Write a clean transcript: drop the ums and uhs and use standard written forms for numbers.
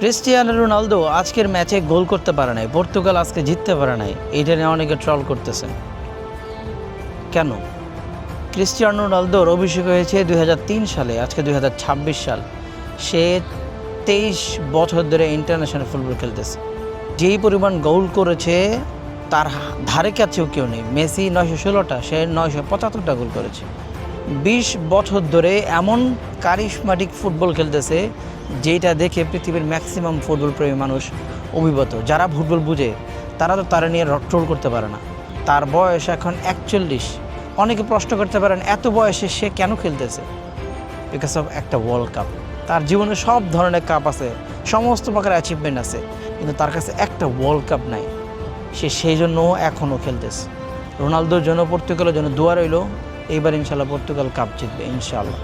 Cristiano Ronaldo আজকের ম্যাচে গোল করতে পারে নাই, পর্তুগাল আজকে জিততে পারে নাই, এইটা নিয়ে অনেকে ট্রল করতেছেন। কেন? ক্রিস্টিয়ানো রোনালদোর অভিষেক হয়েছে 2003 সালে, আজকে 2026 সাল। সে 23 বছর ধরে ইন্টারন্যাশনাল ফুটবল খেলতেছে। যেই পরিমাণ গোল করেছে তার ধারে কাছেও কেউ নেই। মেসি 916টা, সে 975টা গোল করেছে। 20 বছর ধরে এমন কারিশমাটিক ফুটবল খেলতেছে যেটা দেখে পৃথিবীর ম্যাক্সিমাম ফুটবল প্রেমী মানুষ অভিভূত। যারা ফুটবল বুঝে তারা তো তারা নিয়ে ট্রোল করতে পারে না। তার বয়স এখন 41। অনেকে প্রশ্ন করতে পারেন এত বয়সে সে কেন খেলতেছে? বিকজ অফ একটা ওয়ার্ল্ড কাপ। তার জীবনে সব ধরনের কাপ আছে, সমস্ত প্রকার অ্যাচিভমেন্ট আছে, কিন্তু তার কাছে একটা ওয়ার্ল্ড কাপ নাই। সে সেই জন্য এখনও খেলতেছে। রোনালদোর জন্য, পর্তুগালের জন্য দোয়া রইল। এইবার ইনশাল্লাহ পর্তুগাল কাপ জিতবে ইনশাআল্লাহ।